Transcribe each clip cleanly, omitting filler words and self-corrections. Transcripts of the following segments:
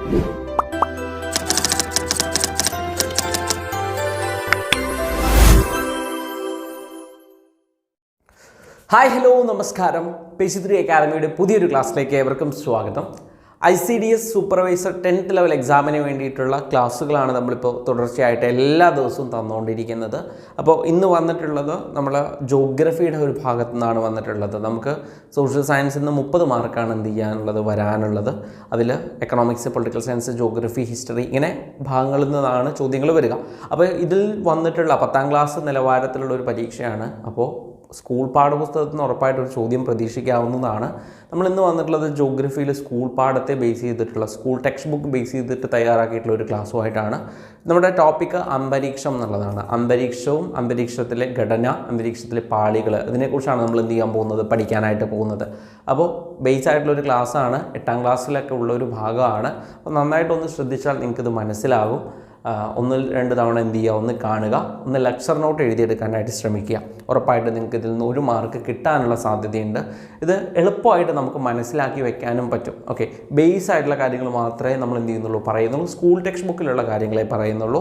Hi hello നമസ്കാരം. Page 3 അക്കാദമിയുടെ പുതിയൊരു ക്ലാസ്സിലേക്ക് ഏവർക്കും സ്വാഗതം. ICDS സൂപ്പർവൈസർ 10th ലെവൽ എക്സാമിന് വേണ്ടിയിട്ടുള്ള ക്ലാസ്സുകളാണ് നമ്മളിപ്പോൾ തുടർച്ചയായിട്ട് എല്ലാ ദിവസവും തന്നുകൊണ്ടിരിക്കുന്നത്. അപ്പോൾ ഇന്ന് വന്നിട്ടുള്ളത് നമ്മൾ ജോഗ്രഫിയുടെ ഒരു ഭാഗത്തു നിന്നാണ് വന്നിട്ടുള്ളത്. നമുക്ക് സോഷ്യൽ സയൻസിൽ നിന്ന് 30 മാർക്കാണ് എന്ത് ചെയ്യാനുള്ളത്, വരാനുള്ളത്. അതിൽ economics, political science, geography, history ഇങ്ങനെ ഭാഗങ്ങളിൽ നിന്നാണ് ചോദ്യങ്ങൾ വരിക. അപ്പോൾ ഇതിൽ വന്നിട്ടുള്ള 10ാം ക്ലാസ് നിലവാരത്തിലുള്ള ഒരു പരീക്ഷയാണ്. അപ്പോൾ സ്കൂൾ പാഠപുസ്തകത്തിൽ നിന്ന് ഉറപ്പായിട്ടൊരു ചോദ്യം പ്രതീക്ഷിക്കാവുന്നതാണ്. നമ്മളിന്ന് വന്നിട്ടുള്ളത് ജോഗ്രഫിയിൽ സ്കൂൾ പാഠത്തെ ബേസ് ചെയ്തിട്ടുള്ള, സ്കൂൾ ടെക്സ്റ്റ് ബുക്ക് ബേസ് ചെയ്തിട്ട് തയ്യാറാക്കിയിട്ടുള്ള ഒരു ക്ലാസ്സുമായിട്ടാണ്. നമ്മുടെ ടോപ്പിക്ക് അന്തരീക്ഷം എന്നുള്ളതാണ്. അന്തരീക്ഷവും അന്തരീക്ഷത്തിലെ ഘടന, അന്തരീക്ഷത്തിലെ പാളികൾ, ഇതിനെക്കുറിച്ചാണ് നമ്മൾ എന്ത് ചെയ്യാൻ പോകുന്നത്, പഠിക്കാനായിട്ട് പോകുന്നത്. അപ്പോൾ ബേസ് ആയിട്ടുള്ളൊരു ക്ലാസ്സാണ്. 8ാം ക്ലാസ്സിലൊക്കെ ഉള്ളൊരു ഭാഗമാണ്. അപ്പോൾ നന്നായിട്ടൊന്ന് ശ്രദ്ധിച്ചാൽ നിങ്ങൾക്കിത് മനസ്സിലാകും. 1-2 തവണ എന്ത് ചെയ്യുക, ഒന്ന് കാണുക, ഒന്ന് ലെക്ചർ നോട്ട് എഴുതിയെടുക്കാനായിട്ട് ശ്രമിക്കുക. ഉറപ്പായിട്ട് നിങ്ങൾക്ക് ഇതിൽ നിന്ന് 1 മാർക്ക് കിട്ടാനുള്ള സാധ്യതയുണ്ട്. ഇത് എളുപ്പമായിട്ട് നമുക്ക് മനസ്സിലാക്കി വെക്കാനും പറ്റും. ഓക്കെ, ബേസ് ആയിട്ടുള്ള കാര്യങ്ങൾ മാത്രമേ നമ്മൾ എന്ത് ചെയ്യുന്നുള്ളൂ, പറയുന്നുള്ളൂ. സ്കൂൾ ടെക്സ്റ്റ് ബുക്കിലുള്ള കാര്യങ്ങളെ പറയുന്നുള്ളൂ.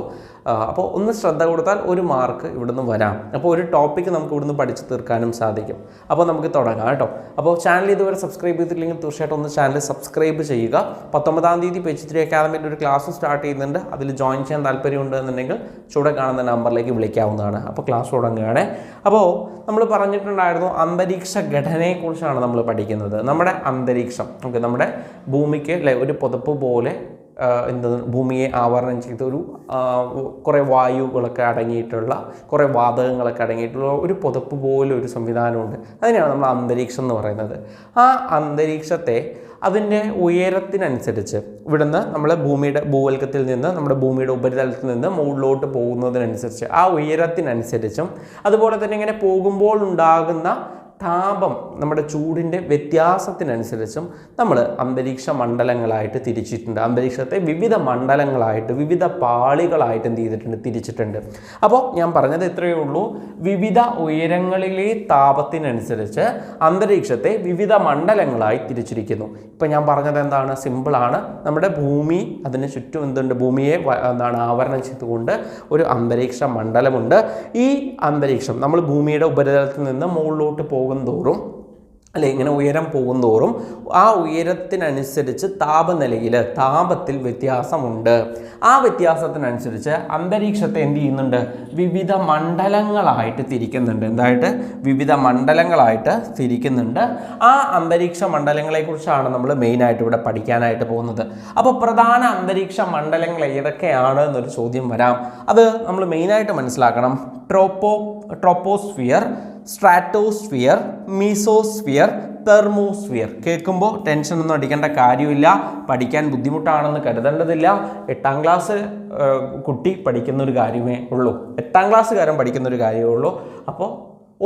അപ്പോൾ ഒന്ന് ശ്രദ്ധ കൊടുത്താൽ 1 മാർക്ക് ഇവിടുന്ന് വരാം. അപ്പോൾ ഒരു ടോപ്പിക്ക് നമുക്ക് ഇവിടുന്ന് പഠിച്ചു തീർക്കാനും സാധിക്കും. അപ്പോൾ നമുക്ക് തുടങ്ങാം കേട്ടോ. അപ്പോൾ ചാനൽ ഇതുവരെ സബ്സ്ക്രൈബ് ചെയ്തിട്ടില്ലെങ്കിൽ തീർച്ചയായിട്ടും ഒന്ന് ചാനൽ സബ്സ്ക്രൈബ് ചെയ്യുക. 19-ാം തീയതി പേജ് 3 അക്കാദമിയുടെ ഒരു ക്ലാസ് സ്റ്റാർട്ട് ചെയ്യുന്നുണ്ട്. അതിൽ ജോയിൻ ചെയ്യാൻ താല്പര്യമുണ്ട് എന്നുണ്ടെങ്കിൽ ചുവടെ കാണുന്ന നമ്പറിലേക്ക് വിളിക്കാവുന്നതാണ്. അപ്പോൾ ക്ലാസ് തുടങ്ങുകയാണ്. അപ്പോൾ നമ്മൾ പറഞ്ഞിട്ടുണ്ടായിരുന്നു, അന്തരീക്ഷ ഘടനയെക്കുറിച്ചാണ് നമ്മൾ പഠിക്കുന്നത്. നമ്മുടെ അന്തരീക്ഷം, ഓക്കെ, നമ്മുടെ ഭൂമിക്ക് അല്ലെ ഒരു പുതപ്പ് പോലെ ഭൂമിയെ ആവരണം ചെയ്ത ഒരു കുറേ വായുകളൊക്കെ അടങ്ങിയിട്ടുള്ള, കുറേ വാതകങ്ങളൊക്കെ അടങ്ങിയിട്ടുള്ള ഒരു പുതപ്പ് പോലെ ഒരു സംവിധാനമുണ്ട്. അതിനെയാണ് നമ്മൾ അന്തരീക്ഷം എന്ന് പറയുന്നത്. ആ അന്തരീക്ഷത്തെ അതിൻ്റെ ഉയരത്തിനനുസരിച്ച്, ഇവിടുന്ന് നമ്മൾ ഭൂവൽക്കത്തിൽ നിന്ന്, നമ്മുടെ ഭൂമിയുടെ ഉപരിതലത്തിൽ നിന്ന് മുകളിലോട്ട് പോകുന്നതിനനുസരിച്ച്, ആ ഉയരത്തിനനുസരിച്ചും അതുപോലെ തന്നെ ഇങ്ങനെ പോകുമ്പോൾ ഉണ്ടാകുന്ന താപം, നമ്മുടെ ചൂടിൻ്റെ വ്യത്യാസത്തിനനുസരിച്ചും നമ്മൾ അന്തരീക്ഷ മണ്ഡലങ്ങളായിട്ട് തിരിച്ചിട്ടുണ്ട്. അന്തരീക്ഷത്തെ വിവിധ മണ്ഡലങ്ങളായിട്ട്, വിവിധ പാളികളായിട്ട് എന്ത് ചെയ്തിട്ടുണ്ട്, തിരിച്ചിട്ടുണ്ട്. അപ്പോൾ ഞാൻ പറഞ്ഞത് ഇത്രയേ ഉള്ളൂ. വിവിധ ഉയരങ്ങളിലെ താപത്തിനനുസരിച്ച് അന്തരീക്ഷത്തെ വിവിധ മണ്ഡലങ്ങളായി തിരിച്ചിരിക്കുന്നു. ഇപ്പം ഞാൻ പറഞ്ഞത് എന്താണ്, സിമ്പിളാണ്. നമ്മുടെ ഭൂമി, അതിന് ചുറ്റും എന്തുണ്ട്, ഭൂമിയെ ആവരണം ചെയ്തുകൊണ്ട് ഒരു അന്തരീക്ഷ മണ്ഡലമുണ്ട്. ഈ അന്തരീക്ഷം നമ്മൾ ഭൂമിയുടെ ഉപരിതലത്തിൽ നിന്ന് മുകളിലോട്ട് തോറും അല്ലെ, ഇങ്ങനെ ഉയരം പോകുന്തോറും ആ ഉയരത്തിനനുസരിച്ച് താപത്തിൽ വ്യത്യാസമുണ്ട്. ആ വ്യത്യാസത്തിനനുസരിച്ച് അന്തരീക്ഷത്തെ എന്ത് ചെയ്യുന്നുണ്ട്, വിവിധ മണ്ഡലങ്ങളായിട്ട് തിരിക്കുന്നുണ്ട്. എന്തായിട്ട്? വിവിധ മണ്ഡലങ്ങളായിട്ട് തിരിക്കുന്നുണ്ട്. ആ അന്തരീക്ഷ മണ്ഡലങ്ങളെക്കുറിച്ചാണ് നമ്മൾ മെയിനായിട്ട് ഇവിടെ പഠിക്കാനായിട്ട് പോകുന്നത്. അപ്പോൾ പ്രധാന അന്തരീക്ഷ മണ്ഡലങ്ങൾ ഏതൊക്കെയാണ് എന്നൊരു ചോദ്യം വരാം. അത് നമ്മൾ മെയിനായിട്ട് മനസ്സിലാക്കണം. Troposphere, stratosphere, mesosphere, thermosphere. കേൾക്കുമ്പോൾ ടെൻഷനൊന്നും അടിക്കേണ്ട കാര്യമില്ല, പഠിക്കാൻ ബുദ്ധിമുട്ടാണെന്ന് കരുതേണ്ടതില്ല. 8ാം ക്ലാസ് കുട്ടി പഠിക്കുന്ന ഒരു കാര്യമേ ഉള്ളൂ, 8ാം ക്ലാസ്സുകാരൻ പഠിക്കുന്ന ഒരു കാര്യമേ ഉള്ളൂ. അപ്പോൾ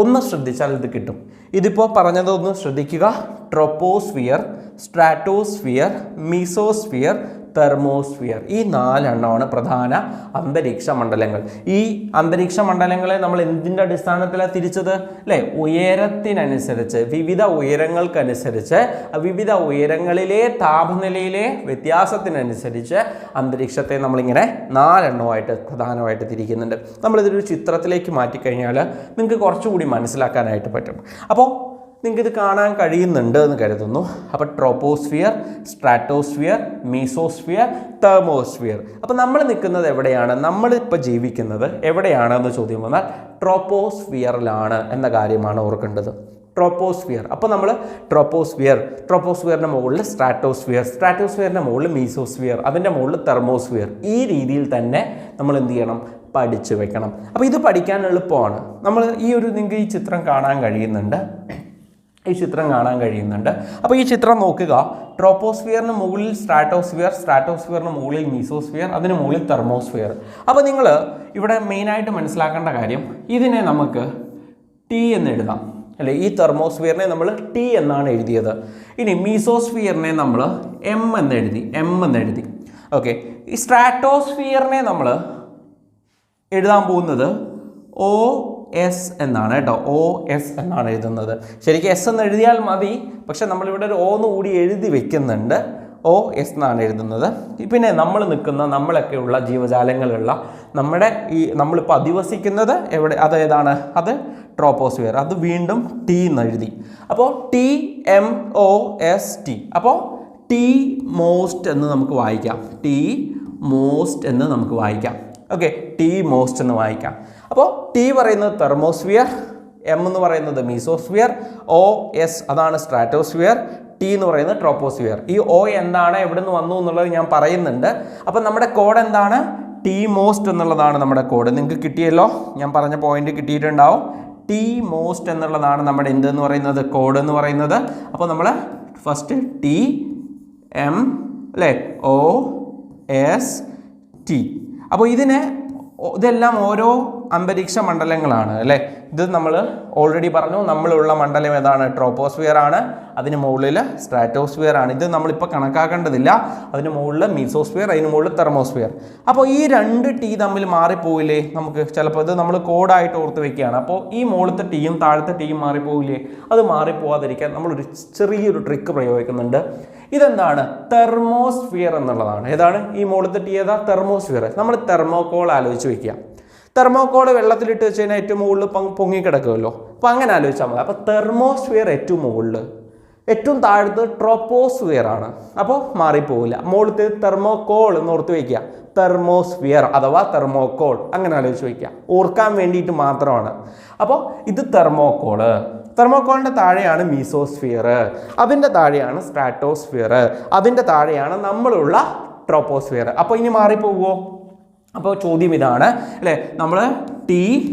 ഒന്ന് ശ്രദ്ധിച്ചാൽ ഇത് കിട്ടും. ഇതിപ്പോൾ പറഞ്ഞതൊന്ന് ശ്രദ്ധിക്കുക. Troposphere, stratosphere, mesosphere, thermosphere. ഈ 4 എണ്ണമാണ് പ്രധാന അന്തരീക്ഷ മണ്ഡലങ്ങൾ. ഈ അന്തരീക്ഷ മണ്ഡലങ്ങളെ നമ്മൾ എന്തിൻ്റെ അടിസ്ഥാനത്തിലാണ് തിരിച്ചത് അല്ലേ? ഉയരത്തിനനുസരിച്ച്, വിവിധ ഉയരങ്ങൾക്കനുസരിച്ച്, വിവിധ ഉയരങ്ങളിലെ താപനിലയിലെ വ്യത്യാസത്തിനനുസരിച്ച് അന്തരീക്ഷത്തെ നമ്മളിങ്ങനെ 4 എണ്ണമായിട്ട് പ്രധാനമായിട്ട് തിരിക്കുന്നുണ്ട്. നമ്മളിതൊരു ചിത്രത്തിലേക്ക് മാറ്റിക്കഴിഞ്ഞാൽ നിങ്ങൾക്ക് കുറച്ചുകൂടി മനസ്സിലാക്കാനായിട്ട് പറ്റും. അപ്പോൾ നിങ്ങൾക്കിത് കാണാൻ കഴിയുന്നുണ്ട് എന്ന് കരുതുന്നു. അപ്പോൾ ട്രോപ്പോസ്ഫിയർ, സ്ട്രാറ്റോസ്ഫിയർ, മീസോസ്ഫിയർ, തെർമോസ്ഫിയർ. അപ്പോൾ നമ്മൾ നിൽക്കുന്നത് എവിടെയാണ്, നമ്മളിപ്പോൾ ജീവിക്കുന്നത് എവിടെയാണെന്ന് ചോദ്യം വന്നാൽ ട്രോപ്പോസ്ഫിയറിലാണ് എന്ന കാര്യമാണ് ഓർക്കേണ്ടത്. ട്രോപ്പോസ്ഫിയർ. അപ്പോൾ നമ്മൾ ട്രോപ്പോസ്ഫിയറിൻ്റെ മുകളിൽ സ്ട്രാറ്റോസ്ഫിയറിൻ്റെ മുകളിൽ മീസോസ്ഫിയർ, അതിൻ്റെ മുകളിൽ തെർമോസ്ഫിയർ. ഈ രീതിയിൽ തന്നെ നമ്മൾ എന്ത് ചെയ്യണം, പഠിച്ചു വെക്കണം. അപ്പോൾ ഇത് പഠിക്കാൻ എളുപ്പമാണ്. നമ്മൾ നിങ്ങൾക്ക് ഈ ചിത്രം കാണാൻ കഴിയുന്നുണ്ട്. അപ്പോൾ ഈ ചിത്രം നോക്കുക. ട്രോപ്പോസ്ഫിയറിന് മുകളിൽ സ്ട്രാറ്റോസ്ഫിയറിന് മുകളിൽ മീസോസ്ഫിയർ, അതിന് മുകളിൽ തെർമോസ്ഫിയർ. അപ്പോൾ നിങ്ങൾ ഇവിടെ മെയിനായിട്ട് മനസ്സിലാക്കേണ്ട കാര്യം, ഇതിനെ നമുക്ക് ടി എന്ന് എഴുതാം അല്ലേ? ഈ തെർമോസ്ഫിയറിനെ നമ്മൾ ടി എന്നാണ് എഴുതിയത്. ഇനി മീസോസ്ഫിയറിനെ നമ്മൾ എം എന്നെഴുതി. ഓക്കെ, ഈ സ്ട്രാറ്റോസ്ഫിയറിനെ നമ്മൾ എഴുതാൻ പോകുന്നത് OS എന്നാണ് കേട്ടോ. OS എന്നാണ് എഴുതുന്നത്. ശരിക്കും S എന്ന് എഴുതിയാൽ മതി, പക്ഷെ നമ്മളിവിടെ ഒരു O എന്ന് കൂടി എഴുതി വെക്കുന്നുണ്ട്. OS എന്നാണ് എഴുതുന്നത്. പിന്നെ നമ്മൾ നിൽക്കുന്ന നമ്മളൊക്കെയുള്ള ജീവജാലങ്ങളുള്ള നമ്മുടെ നമ്മളിപ്പോൾ അധിവസിക്കുന്നത് എവിടെ, അതേതാണ്, അത് ട്രോപ്പോസ്ഫിയർ. അത് വീണ്ടും T എന്ന് എഴുതി. അപ്പോൾ TMOST. അപ്പോൾ T മോസ്റ്റ് എന്ന് നമുക്ക് വായിക്കാം. T മോസ്റ്റ് എന്ന് നമുക്ക് വായിക്കാം. ഓക്കെ, T മോസ്റ്റ് എന്ന് വായിക്കാം. അപ്പോൾ T പറയുന്നത് തെർമോസ്ഫിയർ, M എന്ന് പറയുന്നത് മീസോസ്ഫിയർ, OS അതാണ് സ്ട്രാറ്റോസ്ഫിയർ, T എന്ന് പറയുന്നത് ട്രോപ്പോസ്ഫിയർ. ഈ O എന്താണ്, എവിടെ നിന്ന് വന്നു എന്നുള്ളത് ഞാൻ പറയുന്നുണ്ട്. അപ്പം നമ്മുടെ കോഡ് എന്താണ്? T മോസ്റ്റ് എന്നുള്ളതാണ് നമ്മുടെ കോഡ്. നിങ്ങൾക്ക് കിട്ടിയല്ലോ, ഞാൻ പറഞ്ഞ പോയിന്റ് കിട്ടിയിട്ടുണ്ടാവും. T മോസ്റ്റ് എന്നുള്ളതാണ് നമ്മുടെ എന്തെന്ന് പറയുന്നത്, കോഡ് എന്ന് പറയുന്നത്. അപ്പോൾ നമ്മൾ ഫസ്റ്റ് TM അല്ലേ, OS T. അപ്പോൾ ഇതെല്ലാം ഓരോ അന്തരീക്ഷ മണ്ഡലങ്ങളാണ് അല്ലേ. ഇത് നമ്മൾ ഓൾറെഡി പറഞ്ഞു, നമ്മളുള്ള മണ്ഡലം ഏതാണ്, ട്രോപ്പോസ്ഫിയർ ആണ്. അതിന് മുകളിൽ സ്ട്രാറ്റോസ്ഫിയർ ആണ്. ഇത് നമ്മളിപ്പോൾ കണക്കാക്കേണ്ടതില്ല. അതിന് മുകളിൽ മീസോസ്ഫിയർ, അതിന് മുകളിൽ തെർമോസ്ഫിയർ. അപ്പോൾ ഈ രണ്ട് T തമ്മിൽ മാറിപ്പോയില്ലേ നമുക്ക്? ചിലപ്പോൾ ഇത് നമ്മൾ കോഡായിട്ട് ഓർത്ത് വെക്കുകയാണ്. അപ്പോൾ ഈ മുകളിലത്തെ Tയും താഴത്തെ Tയും മാറിപ്പോയില്ലേ? അത് മാറിപ്പോവാതിരിക്കാൻ നമ്മളൊരു ചെറിയൊരു ട്രിക്ക് പ്രയോഗിക്കുന്നുണ്ട്. ഇതെന്താണ്? തെർമോസ്ഫിയർ എന്നുള്ളതാണ്. ഏതാണ് ഈ മുകളിലത്തെ T? ഏതാ? തെർമോസ്ഫിയർ. നമ്മൾ തെർമോകോൾ ആലോചിച്ച് വെക്കുക. തെർമോകോൾ വെള്ളത്തിലിട്ട് വെച്ച് കഴിഞ്ഞാൽ ഏറ്റവും മുകളിൽ പൊങ്ങിക്കിടക്കുമല്ലോ. അപ്പോൾ അങ്ങനെ ആലോചിച്ചാൽ മതി. അപ്പോൾ തെർമോസ്ഫിയർ ഏറ്റവും മുകളിൽ, ഏറ്റവും താഴത്ത് ട്രോപ്പോസ്ഫിയർ ആണ്. അപ്പോൾ മാറിപ്പോവില്ല. മുകളിലത്തെ തെർമോകോൾ എന്ന് ഓർത്ത് വയ്ക്കുക. തെർമോസ്ഫിയർ അഥവാ തെർമോകോൾ, അങ്ങനെ ആലോചിച്ച് വയ്ക്കുക. ഓർക്കാൻ വേണ്ടിയിട്ട് മാത്രമാണ്. അപ്പോൾ ഇത് തെർമോകോള്. തെർമോകോളിൻ്റെ താഴെയാണ് മീസോസ്ഫിയർ, അതിൻ്റെ താഴെയാണ് സ്ട്രാറ്റോസ്ഫിയർ, അതിൻ്റെ താഴെയാണ് നമ്മളുള്ള ട്രോപ്പോസ്ഫിയർ. അപ്പോൾ ഇനി മാറിപ്പോകുമോ? അപ്പോൾ ചോദ്യം ഇതാണ് അല്ലേ, നമ്മൾ TMOST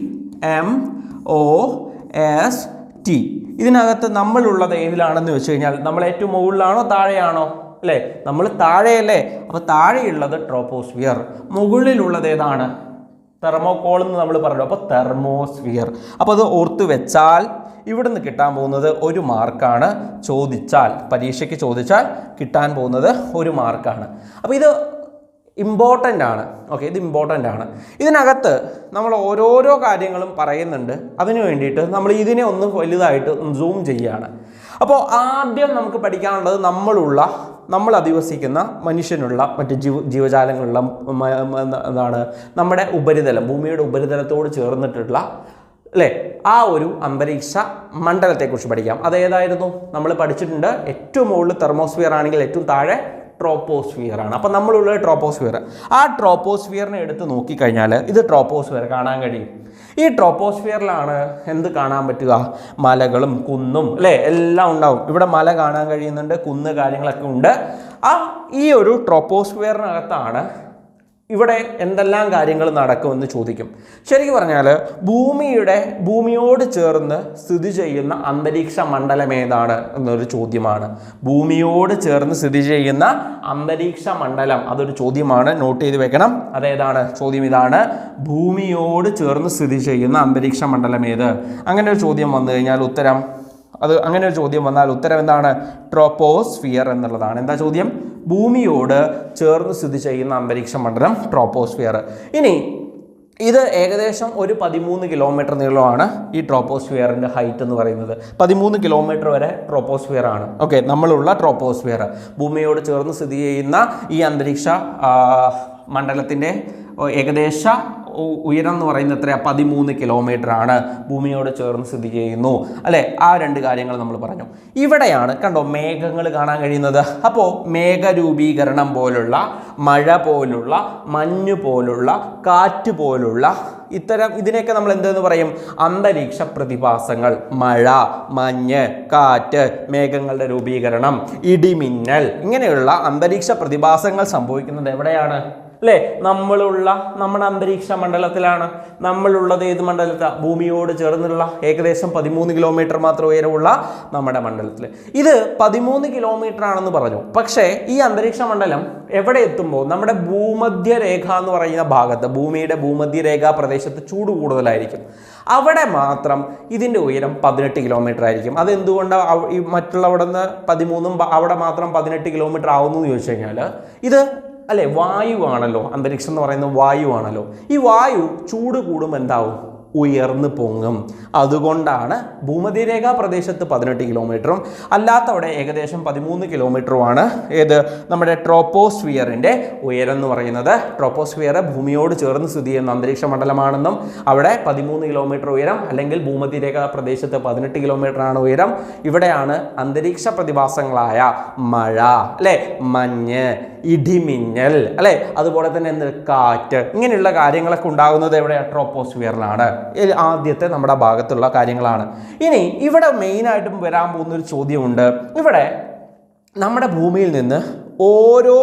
ഇതിനകത്ത് നമ്മളുള്ളത് ഏതിലാണെന്ന് വെച്ച് കഴിഞ്ഞാൽ നമ്മൾ ഏറ്റവും മുകളിലാണോ താഴെയാണോ അല്ലേ? നമ്മൾ താഴെയല്ലേ. അപ്പോൾ താഴെയുള്ളത് ട്രോപ്പോസ്ഫിയർ, മുകളിലുള്ളത് ഏതാണ്? തെർമോകോൾ എന്ന് നമ്മൾ പറഞ്ഞു. അപ്പോൾ തെർമോസ്ഫിയർ. അപ്പോൾ അത് ഓർത്ത് വെച്ചാൽ ഇവിടുന്ന് കിട്ടാൻ പോകുന്നത് 1 മാർക്കാണ്. പരീക്ഷയ്ക്ക് ചോദിച്ചാൽ കിട്ടാൻ പോകുന്നത് 1 മാർക്കാണ്. അപ്പോൾ ഇത് ഇമ്പോർട്ടൻ്റ് ആണ്. ഓക്കെ, ഇത് ഇമ്പോർട്ടൻ്റ് ആണ്. ഇതിനകത്ത് നമ്മൾ ഓരോരോ കാര്യങ്ങളും പറയുന്നുണ്ട്. അതിനു വേണ്ടിയിട്ട് നമ്മൾ ഇതിനെ ഒന്ന് വലുതായിട്ട് സൂം ചെയ്യുകയാണ്. അപ്പോൾ ആദ്യം നമുക്ക് പഠിക്കാനുള്ളത് നമ്മൾ അധിവസിക്കുന്ന മനുഷ്യനുള്ള മറ്റ് ജീവജാലങ്ങളുള്ള എന്താണ് നമ്മുടെ ഉപരിതലം, ഭൂമിയുടെ ഉപരിതലത്തോട് ചേർന്നിട്ടുള്ള അല്ലേ ആ ഒരു അന്തരീക്ഷ മണ്ഡലത്തെക്കുറിച്ച് പഠിക്കാം. അതേതായിരുന്നു നമ്മൾ പഠിച്ചിട്ടുണ്ട്. ഏറ്റവും മുകളിൽ തെർമോസ്ഫിയർ ആണെങ്കിൽ ഏറ്റവും താഴെ ട്രോപ്പോസ്ഫിയർ ആണ്. അപ്പം നമ്മളുള്ള ട്രോപ്പോസ്ഫിയർ, ആ ട്രോപ്പോസ്ഫിയറിനെ എടുത്ത് നോക്കിക്കഴിഞ്ഞാൽ ഇത് ട്രോപ്പോസ്ഫിയർ കാണാൻ കഴിയും. ഈ ട്രോപ്പോസ്ഫിയറിലാണ് എന്ത് കാണാൻ പറ്റുക? മലകളും കുന്നും അല്ലേ, എല്ലാം ഉണ്ടാവും. ഇവിടെ മല കാണാൻ കഴിയുന്നുണ്ട്, കുന്ന് കാര്യങ്ങളൊക്കെ ഉണ്ട്. ഈ ഒരു ട്രോപ്പോസ്ഫിയറിനകത്താണ് ഇവിടെ എന്തെല്ലാം കാര്യങ്ങൾ നടക്കുമെന്ന് ചോദിക്കും. ശരിക്കും പറഞ്ഞാൽ ഭൂമിയോട് ചേർന്ന് സ്ഥിതി ചെയ്യുന്ന അന്തരീക്ഷ മണ്ഡലം ഏതാണ് എന്നൊരു ചോദ്യമാണ്. ഭൂമിയോട് ചേർന്ന് സ്ഥിതി ചെയ്യുന്ന അന്തരീക്ഷ മണ്ഡലം, അതൊരു ചോദ്യമാണ്. നോട്ട് ചെയ്ത് വെക്കണം. അതേതാണ്? ചോദ്യം ഇതാണ്, ഭൂമിയോട് ചേർന്ന് സ്ഥിതി ചെയ്യുന്ന അന്തരീക്ഷ മണ്ഡലം ഏത്? അങ്ങനെ ഒരു ചോദ്യം വന്നു കഴിഞ്ഞാൽ അങ്ങനെ ഒരു ചോദ്യം വന്നാൽ ഉത്തരം എന്താണ്? ട്രോപ്പോസ്ഫിയർ എന്നുള്ളതാണ്. എന്താ ചോദ്യം? ഭൂമിയോട് ചേർന്ന് സ്ഥിതി ചെയ്യുന്ന അന്തരീക്ഷ മണ്ഡലം ട്രോപ്പോസ്ഫിയർ. ഇനി ഇത് ഏകദേശം ഒരു 13 കിലോമീറ്റർ നീളമാണ് ഈ ട്രോപ്പോസ്ഫിയറിൻ്റെ ഹൈറ്റ് എന്ന് പറയുന്നത്. 13 കിലോമീറ്റർ വരെ ട്രോപ്പോസ്ഫിയർ ആണ്. ഓക്കെ, നമ്മളുള്ള ട്രോപ്പോസ്ഫിയർ ഭൂമിയോട് ചേർന്ന് സ്ഥിതി ചെയ്യുന്ന ഈ അന്തരീക്ഷ മണ്ഡലത്തിൻ്റെ ഏകദേശ ഉയരം എന്ന് പറയുന്നത് എത്രയാണ്? 13 കിലോമീറ്റർ ആണ്. ഭൂമിയോട് ചേർന്ന് സ്ഥിതി ചെയ്യുന്നു അല്ലേ. ആ 2 കാര്യങ്ങൾ നമ്മൾ പറഞ്ഞു. ഇവിടെയാണ് കണ്ടോ മേഘങ്ങൾ കാണാൻ കഴിയുന്നത്. അപ്പോൾ മേഘരൂപീകരണം പോലുള്ള, മഴ പോലുള്ള, മഞ്ഞ് പോലുള്ള, കാറ്റ് പോലുള്ള ഇതിനെയൊക്കെ നമ്മൾ എന്തെന്ന് പറയും? അന്തരീക്ഷ പ്രതിഭാസങ്ങൾ. മഴ, മഞ്ഞ്, കാറ്റ്, മേഘങ്ങളുടെ രൂപീകരണം, ഇടിമിന്നൽ, ഇങ്ങനെയുള്ള അന്തരീക്ഷ പ്രതിഭാസങ്ങൾ സംഭവിക്കുന്നത് എവിടെയാണ് അല്ലേ? നമ്മുടെ അന്തരീക്ഷ മണ്ഡലത്തിലാണ്. നമ്മളുള്ളത് ഏത് മണ്ഡലത്തിലാണ്? ഭൂമിയോട് ചേർന്നുള്ള ഏകദേശം 13 കിലോമീറ്റർ മാത്രം ഉയരമുള്ള നമ്മുടെ മണ്ഡലത്തിൽ. ഇത് 13 കിലോമീറ്റർ ആണെന്ന് പറഞ്ഞു. പക്ഷേ ഈ അന്തരീക്ഷ മണ്ഡലം എവിടെ എത്തുമ്പോൾ നമ്മുടെ ഭൂമധ്യരേഖ എന്ന് പറയുന്ന ഭാഗത്ത്, ഭൂമിയുടെ ഭൂമധ്യരേഖാ പ്രദേശത്ത് ചൂട് കൂടുതലായിരിക്കും. അവിടെ മാത്രം ഇതിൻ്റെ ഉയരം 18 കിലോമീറ്റർ ആയിരിക്കും. അതെന്തുകൊണ്ടാണ് ഈ മറ്റുള്ളവിടെ നിന്ന് 13ഉം അവിടെ മാത്രം 18 കിലോമീറ്റർ ആവുന്നു എന്ന് ചോദിച്ചു കഴിഞ്ഞാൽ, ഇത് അല്ലേ വായുവാണല്ലോ, അന്തരീക്ഷം എന്ന് പറയുന്നത് വായുവാണല്ലോ. ഈ വായു ചൂട് കൂടുമ്പോൾ എന്താവും? ഉയർന്നു പൊങ്ങും. അതുകൊണ്ടാണ് ഭൂമധ്യരേഖാ പ്രദേശത്ത് 18 കിലോമീറ്ററും അല്ലാത്തവിടെ ഏകദേശം 13 കിലോമീറ്ററുമാണ് ഏത് നമ്മുടെ ട്രോപ്പോസ്ഫിയറിൻ്റെ ഉയരം എന്ന് പറയുന്നത്. ട്രോപ്പോസ്ഫിയർ ഭൂമിയോട് ചേർന്ന് സ്ഥിതി ചെയ്യുന്ന അന്തരീക്ഷ മണ്ഡലമാണെന്നും അവിടെ 13 കിലോമീറ്റർ ഉയരം അല്ലെങ്കിൽ ഭൂമധ്യരേഖാ പ്രദേശത്ത് 18 കിലോമീറ്റർ ആണ് ഉയരം. ഇവിടെയാണ് അന്തരീക്ഷ പ്രതിഭാസങ്ങളായ മഴ, അല്ലെ, മഞ്ഞ്, ഇടിമിന്നൽ, അല്ലെ, അതുപോലെ തന്നെ എന്ത് കാറ്റ്, ഇങ്ങനെയുള്ള കാര്യങ്ങളൊക്കെ ഉണ്ടാകുന്നത് എവിടെ? ട്രോപ്പോസ്ഫിയറിലാണ്. ആദ്യത്തെ നമ്മുടെ ഭാഗത്തുള്ള കാര്യങ്ങളാണ്. ഇനി ഇവിടെ മെയിനായിട്ടും വരാൻ പോകുന്നൊരു ചോദ്യമുണ്ട്. ഇവിടെ നമ്മുടെ ഭൂമിയിൽ നിന്ന് ഓരോ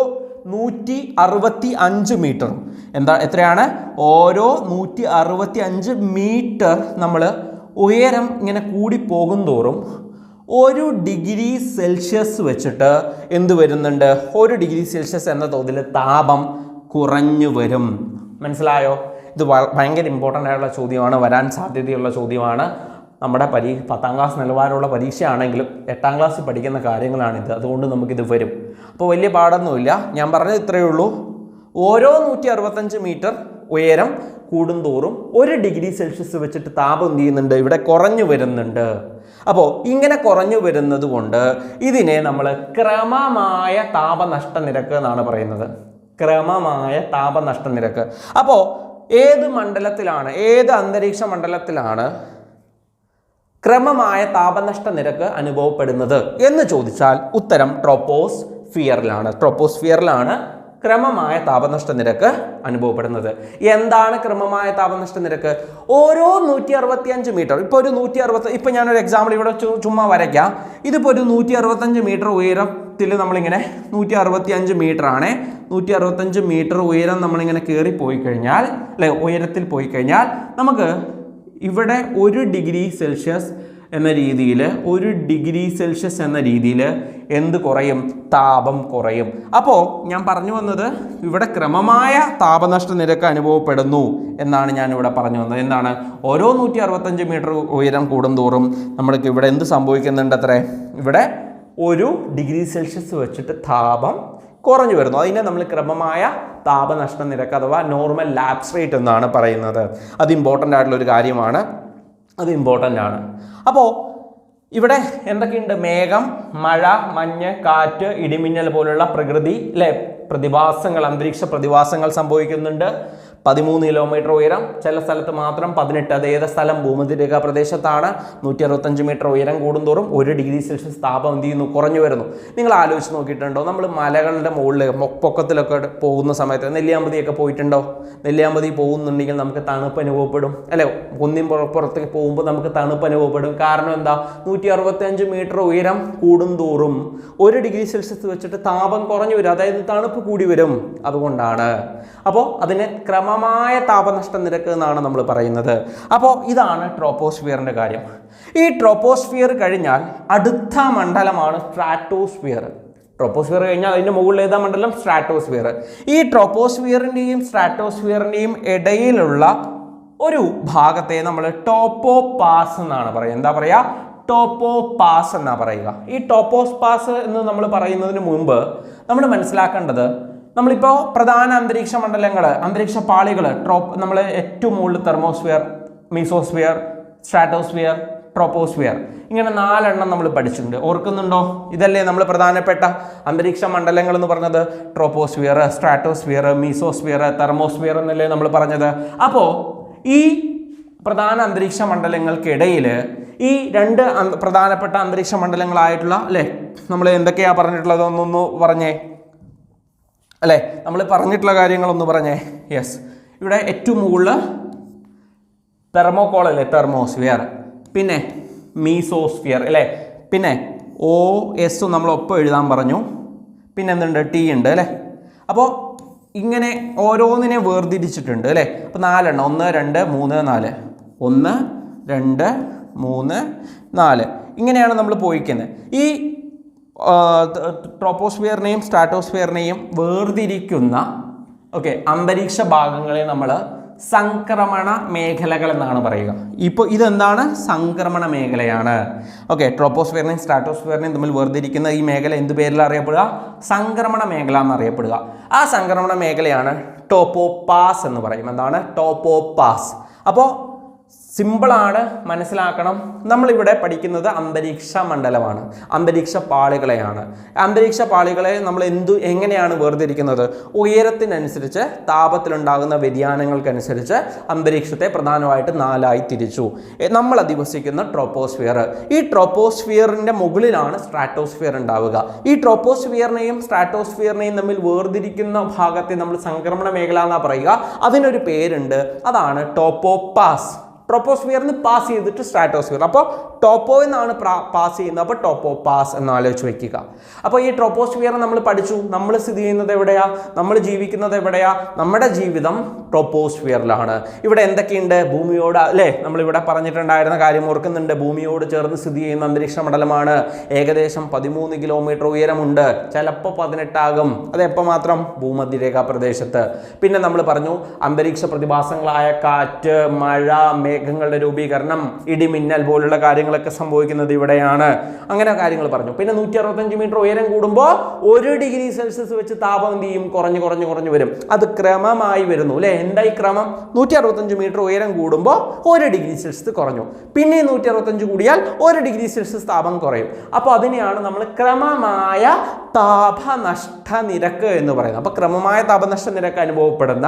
165 മീറ്ററും എത്രയാണ്? ഓരോ 165 മീറ്റർ നമ്മൾ ഉയരം ഇങ്ങനെ കൂടി പോകും തോറും 1 ഡിഗ്രി സെൽഷ്യസ് വെച്ചിട്ട് എന്ത് വരുന്നുണ്ട്? 1 ഡിഗ്രി സെൽഷ്യസ് എന്ന തോതിൽ താപം കുറഞ്ഞു വരും. മനസ്സിലായോ? ഇത് ഭയങ്കര ഇമ്പോർട്ടൻ്റ് ആയിട്ടുള്ള ചോദ്യമാണ്, വരാൻ സാധ്യതയുള്ള ചോദ്യമാണ്. നമ്മുടെ 10ാം ക്ലാസ് നിലവാരമുള്ള പരീക്ഷയാണെങ്കിലും 8ാം ക്ലാസ്സിൽ പഠിക്കുന്ന കാര്യങ്ങളാണിത്. അതുകൊണ്ട് നമുക്കിത് വരും. അപ്പോൾ വലിയ പാടൊന്നുമില്ല. ഞാൻ പറഞ്ഞത് ഇത്രയേ ഉള്ളൂ. ഓരോ 165 മീറ്റർ ഉയരം കൂടുന്തോറും 1 ഡിഗ്രി സെൽഷ്യസ് വെച്ചിട്ട് താപം എന്ത് ചെയ്യുന്നുണ്ട്? ഇവിടെ കുറഞ്ഞു വരുന്നുണ്ട്. അപ്പോൾ ഇങ്ങനെ കുറഞ്ഞു വരുന്നത് കൊണ്ട് ഇതിനെ നമ്മൾ ക്രമമായ താപനഷ്ട നിരക്ക് എന്നാണ് പറയുന്നത്. ക്രമമായ താപനഷ്ട നിരക്ക്. അപ്പോൾ ഏത് മണ്ഡലത്തിലാണ്, ഏത് അന്തരീക്ഷ മണ്ഡലത്തിലാണ് ക്രമമായ താപനഷ്ട നിരക്ക് അനുഭവപ്പെടുന്നത് എന്ന് ചോദിച്ചാൽ ഉത്തരം ട്രോപ്പോസ്ഫിയറിലാണ്. ട്രോപ്പോസ്ഫിയറിലാണ് ക്രമമായ താപനഷ്ട നിരക്ക് അനുഭവപ്പെടുന്നത്. എന്താണ് ക്രമമായ താപനഷ്ട നിരക്ക്? ഓരോ 165 മീറ്റർ, ഇപ്പോൾ ഒരു 160, ഇപ്പോൾ ഞാനൊരു എക്സാമ്പിൾ ഇവിടെ ചുമ്മാ വരയ്ക്കാം. ഇതിപ്പോൾ ഒരു 165 മീറ്റർ ഉയരത്തിൽ നമ്മളിങ്ങനെ 165 മീറ്റർ ആണ്. 165 മീറ്റർ ഉയരം നമ്മളിങ്ങനെ കയറിപ്പോയി കഴിഞ്ഞാൽ, അല്ലെ, ഉയരത്തിൽ പോയി കഴിഞ്ഞാൽ നമുക്ക് ഇവിടെ 1 ഡിഗ്രി സെൽഷ്യസ് എന്ന രീതിയിൽ 1 ഡിഗ്രി സെൽഷ്യസ് എന്ന രീതിയിൽ എന്ത് കുറയും? താപം കുറയും. അപ്പോൾ ഞാൻ പറഞ്ഞു വന്നത് ഇവിടെ ക്രമമായ താപനഷ്ട നിരക്ക് അനുഭവപ്പെടുന്നു എന്നാണ് ഞാനിവിടെ പറഞ്ഞു വന്നത്. എന്താണ്? ഓരോ 165 മീറ്റർ ഉയരം കൂടുന്തോറും നമ്മൾക്ക് ഇവിടെ എന്ത് സംഭവിക്കുന്നുണ്ട്? അത്രേ, ഇവിടെ 1 ഡിഗ്രി സെൽഷ്യസ് വെച്ചിട്ട് താപം കുറഞ്ഞു വരുന്നു. അതിനെ നമ്മൾ ക്രമമായ താപനഷ്ട നിരക്ക് അഥവാ നോർമൽ ലാപ്സ് റേറ്റ് എന്നാണ് പറയുന്നത്. അത് ഇമ്പോർട്ടൻ്റ് ആയിട്ടുള്ളൊരു കാര്യമാണ്. അത് ഇമ്പോർട്ടൻ്റ് ആണ്. അപ്പോൾ ഇവിടെ എന്തൊക്കെയുണ്ട്? മേഘം, മഴ, മഞ്ഞ്, കാറ്റ്, ഇടിമിന്നൽ പോലുള്ള പ്രകൃതി, അല്ലെ, പ്രതിഭാസങ്ങൾ, അന്തരീക്ഷ പ്രതിഭാസങ്ങൾ സംഭവിക്കുന്നുണ്ട്. 13 കിലോമീറ്റർ ഉയരം, ചില സ്ഥലത്ത് മാത്രം 18. അത് ഏത് സ്ഥലം? ഭൂമധ്യരേഖാ പ്രദേശത്താണ്. 165 മീറ്റർ ഉയരം കൂടുന്തോറും 1 ഡിഗ്രി സെൽഷ്യസ് താപം എന്ത് ചെയ്യുന്നു? കുറഞ്ഞു വരുന്നു. നിങ്ങൾ ആലോചിച്ച് നോക്കിയിട്ടുണ്ടോ? നമ്മൾ മലകളുടെ മുകളിൽ പൊക്കത്തിലൊക്കെ പോകുന്ന സമയത്ത് നെല്ലിയാമ്പതിയൊക്കെ പോയിട്ടുണ്ടോ? നെല്ലിയാമ്പതി പോകുന്നുണ്ടെങ്കിൽ നമുക്ക് തണുപ്പ് അനുഭവപ്പെടും, അല്ലെ? കുന്നിൻ പുറത്തേക്ക് പോകുമ്പോൾ നമുക്ക് തണുപ്പ് അനുഭവപ്പെടും. കാരണം എന്താ? 165 മീറ്റർ ഉയരം കൂടുന്തോറും 1 ഡിഗ്രി സെൽഷ്യസ് വെച്ചിട്ട് താപം കുറഞ്ഞു വരും, അതായത് തണുപ്പ് കൂടി വരും. അതുകൊണ്ടാണ്. അപ്പോൾ അതിന് ക്രമമായ താപനഷ്ട നിരക്ക് എന്നാണ് നമ്മൾ പറയുന്നത്. അപ്പോൾ ഇതാണ് ട്രോപ്പോസ്ഫിയറിൻ്റെ കാര്യം. ഈ ട്രോപ്പോസ്ഫിയർ കഴിഞ്ഞാൽ അടുത്ത മണ്ഡലമാണ് സ്ട്രാറ്റോസ്ഫിയർ. ട്രോപ്പോസ്ഫിയർ കഴിഞ്ഞാൽ അതിൻ്റെ മുകളിൽ ഏതാ മണ്ഡലം? സ്ട്രാറ്റോസ്ഫിയർ. ഈ ട്രോപ്പോസ്ഫിയറിൻ്റെയും സ്ട്രാറ്റോസ്ഫിയറിൻ്റെയും ഇടയിലുള്ള ഒരു ഭാഗത്തെ നമ്മൾ ടോപ്പോപാസ് എന്നാണ് പറയുക. എന്താ പറയുക? ടോപ്പോപാസ് എന്നാണ് പറയുക. ഈ ടോപ്പോപാസ് എന്ന് നമ്മൾ പറയുന്നതിന് മുമ്പ് നമ്മൾ മനസ്സിലാക്കേണ്ടത്, നമ്മളിപ്പോൾ പ്രധാന അന്തരീക്ഷ മണ്ഡലങ്ങൾ, അന്തരീക്ഷ പാളികൾ, നമ്മൾ ഏറ്റവും മുകളിൽ തെർമോസ്ഫിയർ, മീസോസ്ഫിയർ, സ്ട്രാറ്റോസ്ഫിയർ, ട്രോപ്പോസ്ഫിയർ, ഇങ്ങനെ 4 എണ്ണം നമ്മൾ പഠിച്ചിട്ടുണ്ട്. ഓർക്കുന്നുണ്ടോ? ഇതല്ലേ നമ്മൾ പ്രധാനപ്പെട്ട അന്തരീക്ഷ മണ്ഡലങ്ങൾ എന്ന് പറഞ്ഞത്? ട്രോപ്പോസ്ഫിയർ, സ്ട്രാറ്റോസ്ഫിയർ, മീസോസ്ഫിയർ, തെർമോസ്ഫിയർ എന്നല്ലേ നമ്മൾ പറഞ്ഞത്. അപ്പോൾ ഈ പ്രധാന അന്തരീക്ഷ മണ്ഡലങ്ങൾക്കിടയിൽ ഈ 2 പ്രധാനപ്പെട്ട അന്തരീക്ഷ മണ്ഡലങ്ങളായിട്ടുള്ള, അല്ലേ, നമ്മൾ എന്തൊക്കെയാണ് പറഞ്ഞിട്ടുള്ളത്? ഒന്നൊന്ന് പറഞ്ഞേ, അല്ലേ, നമ്മൾ പറഞ്ഞിട്ടുള്ള കാര്യങ്ങളൊന്ന് പറഞ്ഞേ. യെസ്, ഇവിടെ ഏറ്റവും മുകളിൽ തെർമോകോൾ അല്ലേ, തെർമോസ്ഫിയർ, പിന്നെ മീസോസ്ഫിയർ, അല്ലേ, പിന്നെ OS നമ്മൾ ഒപ്പം എഴുതാൻ പറഞ്ഞു, പിന്നെ എന്തുണ്ട്? T ഉണ്ട്, അല്ലേ. അപ്പോൾ ഇങ്ങനെ ഓരോന്നിനെ വേർതിരിച്ചിട്ടുണ്ട്, അല്ലേ. അപ്പോൾ 4 എണ്ണം, 1 2 3 4, 1 2 3 4, ഇങ്ങനെയാണ് നമ്മൾ പോയിക്കുന്നത്. ഈ ട്രോപ്പോസ്ഫിയറിനെയും സ്ട്രാറ്റോസ്ഫിയറിനെയും വേർതിരിക്കുന്ന അന്തരീക്ഷ ഭാഗങ്ങളെ നമ്മൾ സംക്രമണ മേഖലകൾ എന്നാണ് പറയുക. ഇപ്പോൾ ഇതെന്താണ്? സംക്രമണ മേഖലയാണ്. ട്രോപ്പോസ്ഫിയറിനെയും സ്ട്രാറ്റോസ്ഫിയറിനെയും തമ്മിൽ വേർതിരിക്കുന്ന ഈ മേഖല എന്ത് പേരിൽ അറിയപ്പെടുക? സംക്രമണ മേഖല എന്നറിയപ്പെടുക. ആ സംക്രമണ മേഖലയാണ് ടോപ്പോപാസ് എന്ന് പറയും. എന്താണ്? ടോപ്പോപാസ്. അപ്പോൾ സിമ്പിളാണ്, മനസ്സിലാക്കണം. നമ്മളിവിടെ പഠിക്കുന്നത് അന്തരീക്ഷ മണ്ഡലമാണ്, അന്തരീക്ഷ പാളികളെയാണ്. അന്തരീക്ഷ പാളികളെ നമ്മൾ എങ്ങനെയാണ് വേർതിരിക്കുന്നത്? ഉയരത്തിനനുസരിച്ച് താപത്തിലുണ്ടാകുന്ന വ്യതിയാനങ്ങൾക്കനുസരിച്ച് അന്തരീക്ഷത്തെ പ്രധാനമായിട്ട് 4ആയി തിരിച്ചു. നമ്മൾ അധിവസിക്കുന്ന ട്രോപ്പോസ്ഫിയർ, ഈ ട്രോപ്പോസ്ഫിയറിൻ്റെ മുകളിലാണ് സ്ട്രാറ്റോസ്ഫിയർ ഉണ്ടാവുക. ഈ ട്രോപ്പോസ്ഫിയറിനെയും സ്ട്രാറ്റോസ്ഫിയറിനെയും തമ്മിൽ വേർതിരിക്കുന്ന ഭാഗത്തെ നമ്മൾ സംക്രമണ മേഖല എന്നാണ് പറയുക. അതിനൊരു പേരുണ്ട്, അതാണ് ടോപ്പോപാസ്. ട്രോപ്പോസ്ഫിയറിന് പാസ് ചെയ്തിട്ട് സ്ട്രാറ്റോസ്ഫിയർ. അപ്പോൾ ടോപ്പോ എന്നാണ് പാസ് ചെയ്യുന്നത്, അപ്പോൾ ടോപ്പോ പാസ് എന്ന് ആലോചിച്ച് വയ്ക്കുക. അപ്പോൾ ഈ ട്രോപ്പോസ്ഫിയർ നമ്മൾ പഠിച്ചു. നമ്മൾ സ്ഥിതി ചെയ്യുന്നത് എവിടെയാ? നമ്മൾ ജീവിക്കുന്നത് എവിടെയാ? നമ്മുടെ ജീവിതം ട്രോപ്പോസ്ഫിയറിലാണ്. ഇവിടെ എന്തൊക്കെയുണ്ട്? ഭൂമിയോട് അല്ലേ, നമ്മളിവിടെ പറഞ്ഞിട്ടുണ്ടായിരുന്ന കാര്യം ഓർക്കുന്നുണ്ട്. ഭൂമിയോട് ചേർന്ന് സ്ഥിതി ചെയ്യുന്ന അന്തരീക്ഷ മണ്ഡലമാണ്. ഏകദേശം 13 കിലോമീറ്റർ ഉയരമുണ്ട്, ചിലപ്പോൾ 18 ആകും. അതെപ്പോൾ മാത്രം? ഭൂമധ്യരേഖാ പ്രദേശത്ത്. പിന്നെ നമ്മൾ പറഞ്ഞു അന്തരീക്ഷ പ്രതിഭാസങ്ങളായ കാറ്റ്, മഴ, മേഘങ്ങളുടെ രൂപീകരണം, ഇടിമിന്നൽ പോലുള്ള കാര്യങ്ങളൊക്കെ സംഭവിക്കുന്നത് ഇവിടെയാണ്. അങ്ങനെ കാര്യങ്ങൾ പറഞ്ഞു. പിന്നെ 165 മീറ്റർ ഉയരം കൂടുമ്പോൾ 1 ഡിഗ്രി സെൽഷ്യസ് വെച്ച് താപം എന്ത് ചെയ്യും? കുറഞ്ഞു വരും. അത് ക്രമമായി വരുന്നു അല്ലേ? എന്തായി ക്രമം? 165 മീറ്റർ ഉയരം കൂടുമ്പോൾ 1 ഡിഗ്രി സെൽഷ്യസ് കുറഞ്ഞു. പിന്നെ 165 കൂടിയാൽ 1 ഡിഗ്രി സെൽഷ്യസ് താപം കുറയും. അപ്പോൾ അതിനെയാണ് നമ്മൾ ക്രമമായ താപനഷ്ട നിരക്ക് എന്ന് പറയുന്നത്. അപ്പോൾ ക്രമമായ താപനഷ്ട നിരക്ക് അനുഭവപ്പെടുന്ന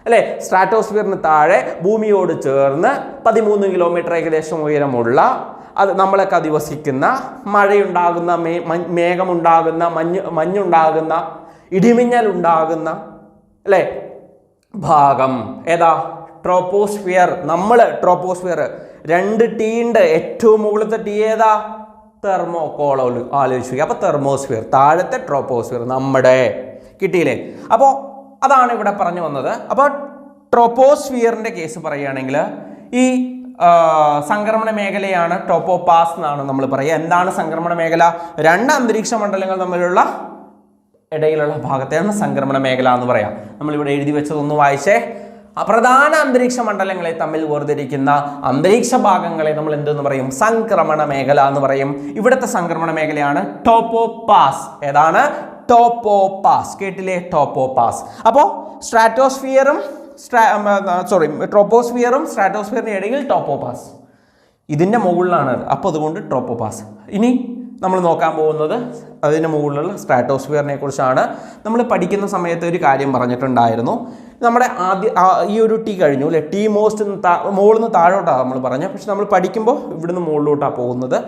അല്ലേ, സ്ട്രാറ്റോസ്ഫിയറിന് താഴെ ഭൂമിയോട് ചേർന്ന് 13 കിലോമീറ്റർ ഏകദേശം ഉയരമുള്ള, അത് നമ്മളൊക്കെ അധിവസിക്കുന്ന, മഴയുണ്ടാകുന്ന, മേഘമുണ്ടാകുന്ന, മഞ്ഞുണ്ടാകുന്ന, ഇടിമിന്നൽ ഉണ്ടാകുന്ന അല്ലേ ഭാഗം ഏതാ? ട്രോപ്പോസ്ഫിയർ. നമ്മൾ ട്രോപ്പോസ്ഫിയർ 2 T ഉണ്ട്. ഏറ്റവും മുകളിലത്തെ T ഏതാ? തെർമോകോൾ. ആലോചിക്കുക. അപ്പോൾ തെർമോസ്ഫിയർ, താഴത്തെ ട്രോപ്പോസ്ഫിയർ നമ്മുടെ. കിട്ടിയില്ലേ? അപ്പോൾ അതാണ് ഇവിടെ പറഞ്ഞു വന്നത്. അപ്പോൾ ട്രോപ്പോസ്ഫിയറിൻ്റെ കേസ് പറയുകയാണെങ്കിൽ ഈ സംക്രമണ മേഖലയാണ് ടോപ്പോപാസ് എന്നാണ് നമ്മൾ പറയുക. എന്താണ് സംക്രമണ മേഖല? 2 അന്തരീക്ഷ മണ്ഡലങ്ങൾ തമ്മിലുള്ള ഇടയിലുള്ള ഭാഗത്തെയാണ് സംക്രമണ മേഖല എന്ന് പറയാം. നമ്മളിവിടെ എഴുതി വെച്ചതൊന്ന് വായിച്ചേ. പ്രധാന അന്തരീക്ഷ മണ്ഡലങ്ങളെ തമ്മിൽ വേർതിരിക്കുന്ന അന്തരീക്ഷ ഭാഗങ്ങളെ നമ്മൾ എന്തെന്ന് പറയും? സംക്രമണ മേഖല എന്ന് പറയും. ഇവിടുത്തെ സംക്രമണ മേഖലയാണ് ടോപ്പോപാസ്. ഏതാണ്? ടോപ്പോപാസ്. കേട്ടില്ലേ? ടോപ്പോപാസ്. അപ്പോൾ ട്രോപ്പോസ്ഫിയറും സ്ട്രാറ്റോസ്ഫിയറിന്റെ ഇടയിൽ ടോപ്പോപാസ്, ഇതിൻ്റെ മുകളിലാണ്. അപ്പോൾ അതുകൊണ്ട് ട്രോപ്പോപാസ്. ഇനി നമ്മൾ നോക്കാൻ പോകുന്നത് അതിന് മുകളിലുള്ള സ്ട്രാറ്റോസ്ഫിയറിനെ കുറിച്ചാണ്. നമ്മൾ പഠിക്കുന്ന സമയത്ത് ഒരു കാര്യം പറഞ്ഞിട്ടുണ്ടായിരുന്നു. നമ്മുടെ ഈ ഒരു T കഴിഞ്ഞു അല്ലേ, T മോസ്റ്റ് മുകളിൽ നിന്ന് താഴോട്ടാണ് നമ്മൾ പറഞ്ഞത്. പക്ഷെ നമ്മൾ പഠിക്കുമ്പോൾ ഇവിടുന്ന് മുകളിലോട്ടാണ് പോകുന്നത്.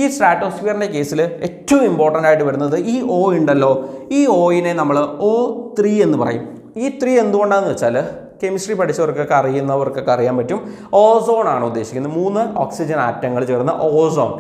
ഈ സ്ട്രാറ്റോസ്ഫിയറിൻ്റെ കേസിൽ ഏറ്റവും ഇമ്പോർട്ടൻ്റ് ആയിട്ട് വരുന്നത് ഈ O ഉണ്ടല്ലോ, ഈ Oനെ നമ്മൾ O3 എന്ന് പറയും. ഈ 3 എന്തുകൊണ്ടാണെന്ന് വെച്ചാൽ കെമിസ്ട്രി പഠിച്ചവർക്കൊക്കെ അറിയുന്നവർക്കൊക്കെ അറിയാൻ പറ്റും. ഓസോൺ ആണ് ഉദ്ദേശിക്കുന്നത്. 3 ഓക്സിജൻ ആറ്റങ്ങൾ ചേർന്ന ഓസോൺ.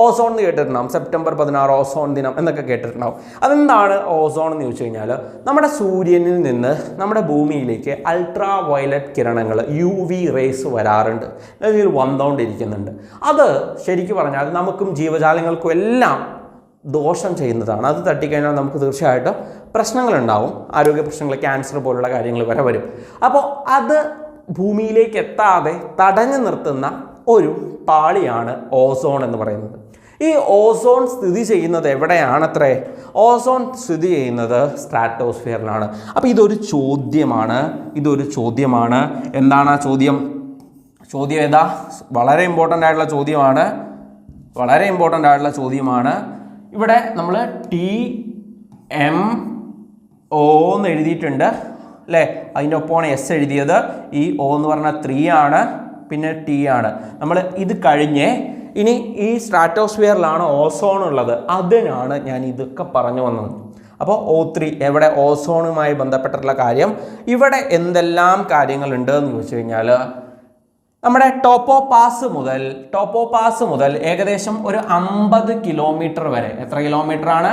ഓസോൺ എന്ന് കേട്ടിട്ടുണ്ടാവും. സെപ്റ്റംബർ 16 ഓസോൺ ദിനം എന്നൊക്കെ കേട്ടിട്ടുണ്ടാവും. അതെന്താണ് ഓസോൺ എന്ന് ചോദിച്ചു കഴിഞ്ഞാൽ, നമ്മുടെ സൂര്യനിൽ നിന്ന് നമ്മുടെ ഭൂമിയിലേക്ക് അൾട്രാ വയലറ്റ് കിരണങ്ങൾ UV റേസ് വരാറുണ്ട്, അതിൽ വന്നുകൊണ്ടിരിക്കുന്നുണ്ട്. അത് ശരിക്കും പറഞ്ഞാൽ നമുക്കും ജീവജാലങ്ങൾക്കും എല്ലാം ദോഷം ചെയ്യുന്നതാണ്. അത് തട്ടിക്കഴിഞ്ഞാൽ നമുക്ക് തീർച്ചയായിട്ടും പ്രശ്നങ്ങളുണ്ടാവും. ആരോഗ്യ പ്രശ്നങ്ങൾ, ക്യാൻസർ പോലുള്ള കാര്യങ്ങൾ വരെ വരും. അപ്പോൾ അത് ഭൂമിയിലേക്ക് എത്താതെ തടഞ്ഞു നിർത്തുന്ന ഒരു പാളിയാണ് ഓസോൺ എന്ന് പറയുന്നത്. ഈ ഓസോൺ സ്ഥിതി ചെയ്യുന്നത് എവിടെയാണത്രേ? ഓസോൺ സ്ഥിതി ചെയ്യുന്നത് സ്ട്രാറ്റോസ്ഫിയറിലാണ്. അപ്പോൾ ഇതൊരു ചോദ്യമാണ്. എന്താണ് ആ ചോദ്യം? ചോദ്യം ഏതാ? വളരെ ഇമ്പോർട്ടൻ്റ് ആയിട്ടുള്ള ചോദ്യമാണ്. ഇവിടെ നമ്മൾ TMO എന്ന് എഴുതിയിട്ടുണ്ട് അല്ലേ, അതിൻ്റെ ഒപ്പമാണ് S എഴുതിയത്. ഈ O എന്ന് പറഞ്ഞാൽ 3 ആണ്, പിന്നെ T ആണ്. നമ്മൾ ഇത് കഴിഞ്ഞ് ഇനി ഈ സ്ട്രാറ്റോസ്ഫിയറിലാണ് ഓസോൺ ഉള്ളത്. അതിനാണ് ഞാൻ ഇതൊക്കെ പറഞ്ഞു വന്നത്. അപ്പോൾ O3 എവിടെ? ഓസോണുമായി ബന്ധപ്പെട്ടിട്ടുള്ള കാര്യം. ഇവിടെ എന്തെല്ലാം കാര്യങ്ങളുണ്ട് എന്ന് ചോദിച്ചു കഴിഞ്ഞാൽ, നമ്മുടെ ടോപ്പോപാസ് മുതൽ ഏകദേശം ഒരു 50 കിലോമീറ്റർ വരെ, എത്ര കിലോമീറ്റർ ആണ്?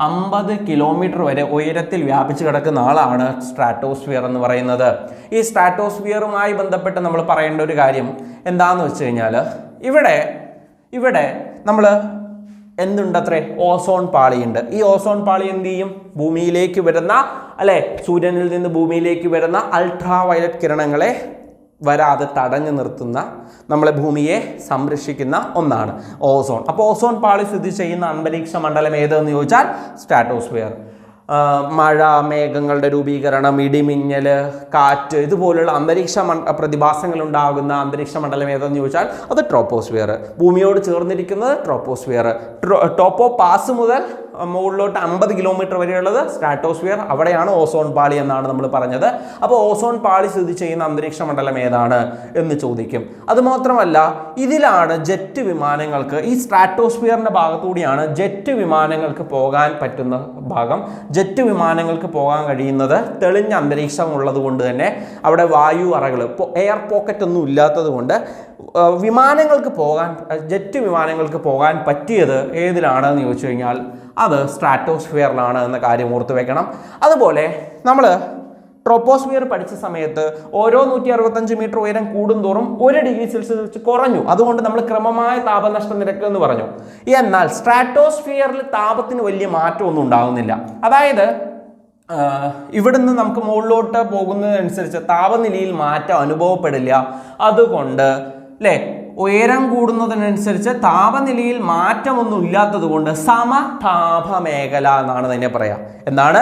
50 കിലോമീറ്റർ വരെ ഉയരത്തിൽ വ്യാപിച്ചു കിടക്കുന്ന ആളാണ് സ്ട്രാറ്റോസ്ഫിയർ എന്ന് പറയുന്നത്. ഈ സ്ട്രാറ്റോസ്ഫിയറുമായി ബന്ധപ്പെട്ട് നമ്മൾ പറയേണ്ട ഒരു കാര്യം എന്താണെന്ന് വെച്ച് കഴിഞ്ഞാൽ, ഇവിടെ നമ്മൾ എന്തുണ്ടത്രേ? ഓസോൺ പാളിയുണ്ട്. ഈ ഓസോൺ പാളി എന്ത് ചെയ്യും? ഭൂമിയിലേക്ക് വരുന്ന അല്ലെ, സൂര്യനിൽ നിന്ന് ഭൂമിയിലേക്ക് വരുന്ന അൾട്രാ വയലറ്റ് കിരണങ്ങളെ വരാതെ തടഞ്ഞു നിർത്തുന്ന, നമ്മളെ ഭൂമിയെ സംരക്ഷിക്കുന്ന ഒന്നാണ് ഓസോൺ. അപ്പോൾ ഓസോൺ പാളി സ്ഥിതി ചെയ്യുന്ന അന്തരീക്ഷ മണ്ഡലം ഏതെന്ന് ചോദിച്ചാൽ സ്ട്രാറ്റോസ്ഫിയർ. മഴ, മേഘങ്ങളുടെ രൂപീകരണം, ഇടിമിന്നൽ, കാറ്റ്, ഇതുപോലുള്ള അന്തരീക്ഷ പ്രതിഭാസങ്ങൾ ഉണ്ടാകുന്ന അന്തരീക്ഷ മണ്ഡലം ഏതെന്ന് ചോദിച്ചാൽ അത് ട്രോപ്പോസ്ഫിയർ. ഭൂമിയോട് ചേർന്നിരിക്കുന്നത് ട്രോപ്പോസ്ഫിയർ. ടോപ്പോ പാസ് മുതൽ മുകളിലോട്ട് 50 കിലോമീറ്റർ വരെയുള്ളത് സ്ട്രാറ്റോസ്ഫിയർ. അവിടെയാണ് ഓസോൺ പാളി എന്നാണ് നമ്മൾ പറഞ്ഞത്. അപ്പോൾ ഓസോൺ പാളി സ്ഥിതി ചെയ്യുന്ന അന്തരീക്ഷ മണ്ഡലം ഏതാണ് എന്ന് ചോദിക്കും. അതുമാത്രമല്ല, ഇതിലാണ് ജെറ്റ് വിമാനങ്ങൾക്ക്, ഈ സ്ട്രാറ്റോസ്ഫിയറിൻ്റെ ഭാഗത്തുകൂടിയാണ് ജെറ്റ് വിമാനങ്ങൾക്ക് പോകാൻ പറ്റുന്ന ഭാഗം. ജെറ്റ് വിമാനങ്ങൾക്ക് പോകാൻ കഴിയുന്നത് തെളിഞ്ഞ അന്തരീക്ഷം ഉള്ളത് കൊണ്ട് തന്നെ അവിടെ വായു അറകൾ, എയർ പോക്കറ്റ് ഒന്നും ഇല്ലാത്തത് കൊണ്ട് ജെറ്റ് വിമാനങ്ങൾക്ക് പോകാൻ പറ്റിയത് ഏതിലാണെന്ന് ചോദിച്ചു കഴിഞ്ഞാൽ അത് സ്ട്രാറ്റോസ്ഫിയറിലാണ് എന്ന കാര്യം ഓർത്ത് വെക്കണം. അതുപോലെ നമ്മൾ ട്രോപ്പോസ്ഫിയർ പഠിച്ച സമയത്ത് ഓരോ 165 മീറ്റർ ഉയരം കൂടുന്തോറും 1 ഡിഗ്രി സെൽഷ്യസ് വെച്ച് കുറഞ്ഞു. അതുകൊണ്ട് നമ്മൾ ക്രമമായ താപനഷ്ട നിരക്ക് എന്ന് പറഞ്ഞു. എന്നാൽ സ്ട്രാറ്റോസ്ഫിയറിൽ താപത്തിന് വലിയ മാറ്റമൊന്നും ഉണ്ടാകുന്നില്ല. അതായത് ഇവിടുന്ന് നമുക്ക് മുകളിലോട്ട് പോകുന്നതനുസരിച്ച് താപനിലയിൽ മാറ്റം അനുഭവപ്പെടില്ല. അതുകൊണ്ട് അല്ലേ, ഉയരം കൂടുന്നതിനനുസരിച്ച് താപനിലയിൽ മാറ്റമൊന്നും ഇല്ലാത്തത് കൊണ്ട് സമതാപ മേഖല എന്നാണ് തന്നെ പറയാം. എന്താണ്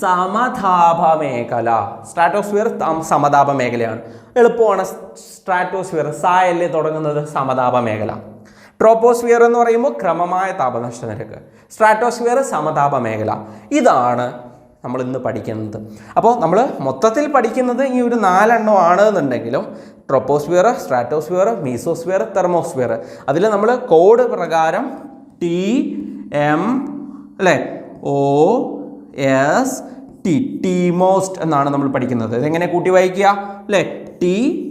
സമതാപ മേഖല? സ്ട്രാറ്റോസ്ഫിയർ സമതാപ മേഖലയാണ്. എളുപ്പമാണ്. സ്ട്രാറ്റോസ്ഫിയർ സായല്ലേ തുടങ്ങുന്നത്, സമതാപ മേഖല. ട്രോപ്പോസ്ഫിയർ എന്ന് പറയുമ്പോൾ ക്രമമായ താപനഷ്ട നിരക്ക്, സ്ട്രാറ്റോസ്ഫിയർ സമതാപ മേഖല. ഇതാണ് നമ്മൾ ഇന്ന് പഠിക്കുന്നത്. അപ്പോൾ നമ്മൾ മൊത്തത്തിൽ പഠിക്കുന്നത് ഈ ഒരു 4 എണ്ണം ആണെന്നുണ്ടെങ്കിലും ട്രോപ്പോസ്ഫിയർ, സ്ട്രാറ്റോസ്ഫിയർ, മീസോസ്ഫിയർ, തെർമോസ്ഫിയർ, അതിൽ നമ്മൾ കോഡ് പ്രകാരം TM അല്ലേ OST ടീമോസ്റ്റ് എന്നാണ് നമ്മൾ പഠിക്കുന്നത്. ഇതെങ്ങനെ കൂട്ടി വായിക്കുക അല്ലേ? TMOST,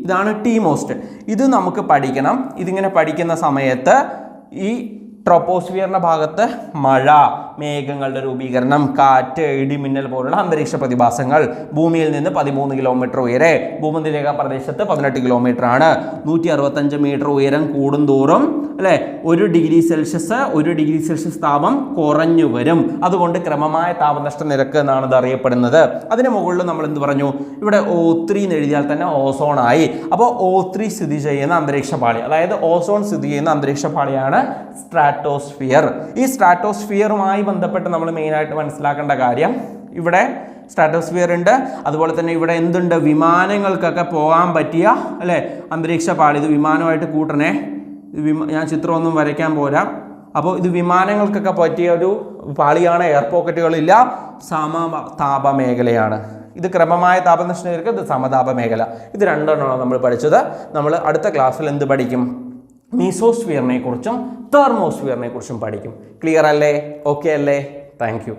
ഇതാണ് ടീമോസ്റ്റ്. ഇത് നമുക്ക് പഠിക്കണം. ഇതിങ്ങനെ പഠിക്കുന്ന സമയത്ത് ഈ ട്രോപ്പോസ്ഫിയറിൻ്റെ ഭാഗത്ത് മഴ, മേഘങ്ങളുടെ രൂപീകരണം, കാറ്റ്, ഇടിമിന്നൽ പോലുള്ള അന്തരീക്ഷ പ്രതിഭാസങ്ങൾ. ഭൂമിയിൽ നിന്ന് 13 കിലോമീറ്റർ ഉയരെ, ഭൂമധ്യരേഖ പ്രദേശത്ത് 18 കിലോമീറ്റർ ആണ്. 165 മീറ്റർ ഉയരം കൂടുന്തോറും അല്ലേ 1 ഡിഗ്രി സെൽഷ്യസ് താപം കുറഞ്ഞു വരും. അതുകൊണ്ട് ക്രമമായ താപനഷ്ട നിരക്ക് എന്നാണ് ഇത് അറിയപ്പെടുന്നത്. അതിന് മുകളിൽ നമ്മൾ എന്ത് പറഞ്ഞു? ഇവിടെ O3 എന്ന് എഴുതിയാൽ തന്നെ ഓസോണായി. അപ്പോൾ O3 സ്ഥിതി ചെയ്യുന്ന അന്തരീക്ഷ പാളി, അതായത് ഓസോൺ സ്ഥിതി ചെയ്യുന്ന അന്തരീക്ഷ പാളിയാണ് സ്ട്രാറ്റോസ്ഫിയർ. ഈ സ്ട്രാറ്റോസ്ഫിയറുമായി ബന്ധപ്പെട്ട് നമ്മൾ മെയിനായിട്ട് മനസ്സിലാക്കേണ്ട കാര്യം, ഇവിടെ സ്ട്രാറ്റോസ്ഫിയർ ഉണ്ട്. അതുപോലെ തന്നെ ഇവിടെ എന്തുണ്ട്? വിമാനങ്ങൾക്കൊക്കെ പോകാൻ പറ്റിയ അല്ലേ അന്തരീക്ഷ പാളി. ഇത് വിമാനമായിട്ട് കൂട്ടണേ. ഞാൻ ചിത്രമൊന്നും വരയ്ക്കാൻ പോരാ. അപ്പോൾ ഇത് വിമാനങ്ങൾക്കൊക്കെ പറ്റിയ ഒരു പാളിയാണ്. എയർ പോക്കറ്റുകളില്ല. സമതാപ മേഖലയാണ്. ഇത് ക്രമമായ താപനഷ്ട നിരക്ക്, ഇത് സമതാപ മേഖല. ഇത് രണ്ടെണ്ണമാണ് നമ്മൾ പഠിച്ചത്. നമ്മൾ അടുത്ത ക്ലാസ്സിൽ എന്ത് പഠിക്കും? മീസോസ്ഫിയറിനെ കുറിച്ചും തെർമോസ്ഫിയറിനെ കുറിച്ചും പഠിക്കും. ക്ലിയർ അല്ലേ? ഓക്കെ അല്ലേ? Thank you.